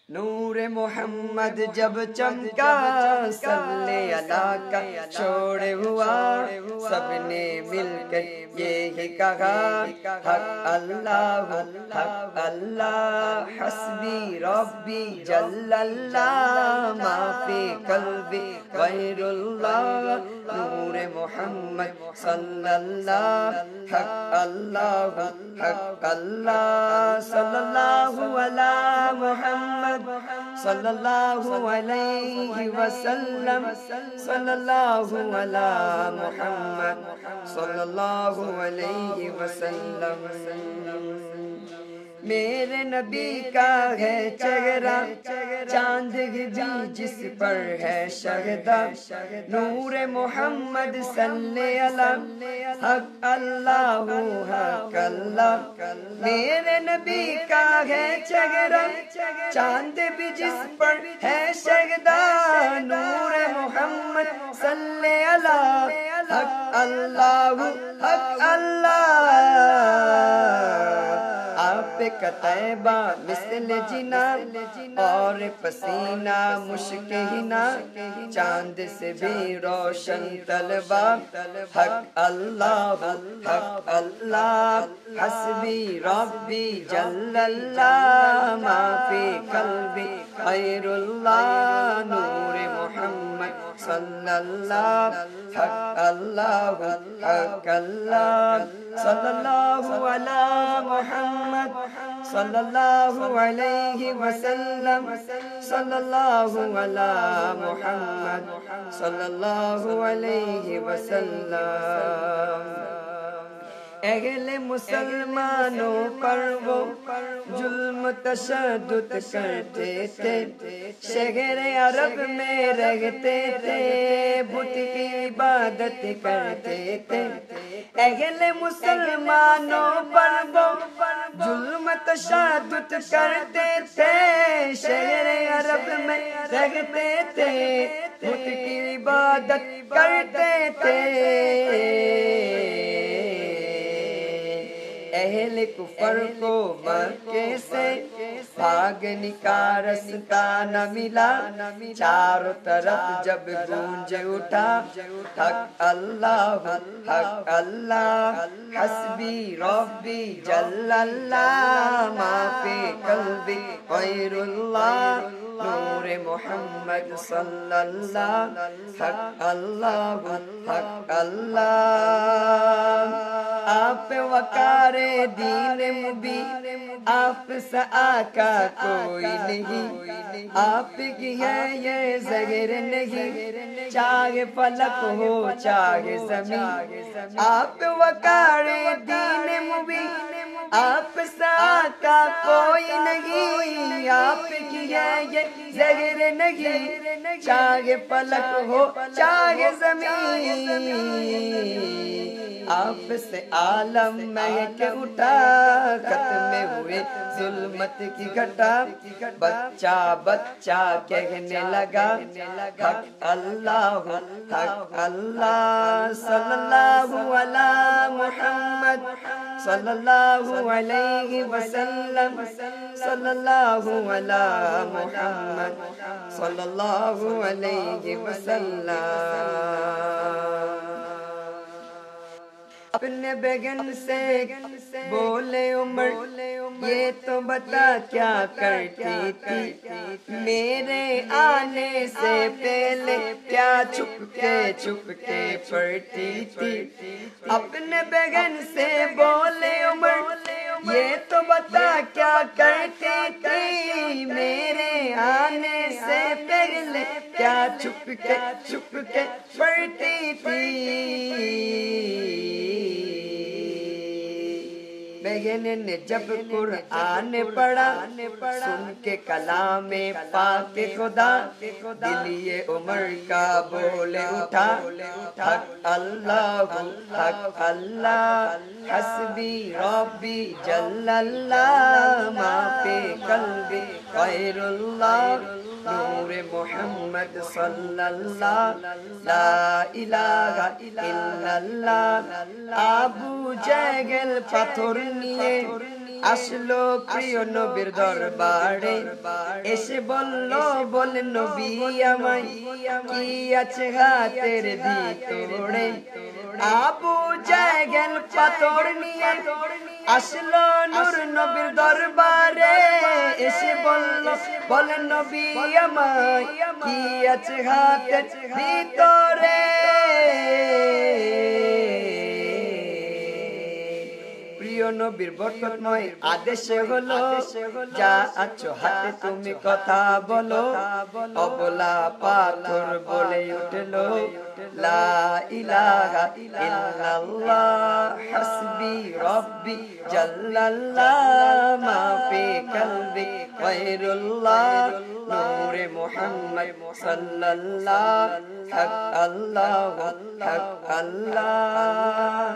نور محمد جب چمکا صلی اللہ کا شور ہوا، سب نے مل کر یہی کہا حق اللہ حق اللہ، حسبی ربی جل اللہ، ما فی قلبی غیر اللہ، نور محمد صلی اللہ حق اللہ حق اللہ، صلی اللہ علی محمد صلی اللہ علیہ وسلم، صلی اللہ علی محمد صلی اللہ علیہ وسلم۔ میرے نبی کا ہے چہرہ چاند بھی جس پر ہے شہدہ، نور محمد صلی اللہ حق اللہ حق اللہ، میرے نبی کا ہے چہرہ چاند بھی جس پر ہے شہدہ، نور محمد صلی اللہ حق اللہ حق اللہ، آپ کا طیبہ مثل جنا اور پسینہ مشک ہنا، چاند سے بھی روشن طلبہ، حق اللہ حق اللہ، حسبی ربی جل اللہ، ما فی قلبی غیر اللہ، نور محمد صلی اللہ حق اللہ حق اللہ، صلی اللہ علی محمد صلی اللہ علیہ وسلم، صلی اللہ علی محمد صلی اللہ علیہ وسلم۔ اہل مسلمانوں پر وہ ظلم تشدد کرتے تھے، شہر عرب میں رہتے تھے، بت کی عبادت کرتے تھے، اہل مسلمانوں پر وہ ظلم تشدد کرتے تھے، شہر عرب میں رہتے تھے، بت کی عبادت کرتے تھے، اہل کفر کو مکے سے بھاگنے کا رستہ نہ ملا، چاروں طرف جب گونج اٹھا حق اللہ حق اللہ، حسبی ربی جل اللہ، ما فی قلبی غیر اللہ، نور محمد صلی اللہ حق اللہ حق اللہ، آپ وقار دین مبین آپ سا آقا کوئی نہیں، آپ کی ہے یہ زہر نہیں، چاہے فلک ہو چاہے زمین، آپ وقار دین مبین آپ سا آقا کوئی نہیں، آپ کی ہے یہ زہر نہیں، چاہے فلک ہو چاہے زمین، آپ سے عالم مہک اٹھا، ختم ہوئے ظلمت کی گھٹا، بچہ بچہ کہنے لگا حق اللہ حق اللہ، صلی اللہ علی محمد صلی اللہ علیہ وسلم، صلی اللہ علی محمد صلی اللہ علیہ وسلم۔ اپنے بیگن سے بولے عمر یہ تو بتا کیا کرتی تھی، میرے آنے سے پہلے کیا چھپ کے پڑھتی تھی، اپنے بیگن سے بولے عمر یہ تو بتا کیا کرتی تھی، میرے آنے سے پہلے کیا چھپ کے پڑھتی تھی، بہن نے جب قرآن پڑھا سن کے کلام پاک خدا، دل یہ عمر کا بولے اٹھا حق اللہ حق اللہ، حسبی ربی جل اللہ، ما فی قلبی غیر اللہ، نور محمد صلی اللہ لا الہ الا اللہ، ابو جہل পাথর নিয়ে আসলো প্রিয় নবীর দরবারে এসে বলল বলেন নবী আমায় কি আছে হাতের ভিতরে আবু জাহেল পাথর নিয়ে আসলো নূর নবীর দরবারে এসে বলল বলেন নবী আমায় কি আছে হাতের ভিতরে প্রিয় নবীর বরকতময় আদেশে হলো যা আছো হাতে তুমি কথা বলো অবলা পাথর বলে উঠলো লা ইলাহা ইল্লাল্লাহ হাসবি রব্বি জাল্লাল্লাহ মা ফি কলবি গায়রুল্লাহ নূরে মুহাম্মদ সাল্লাল্লাহ হক আল্লাহ হক আল্লাহ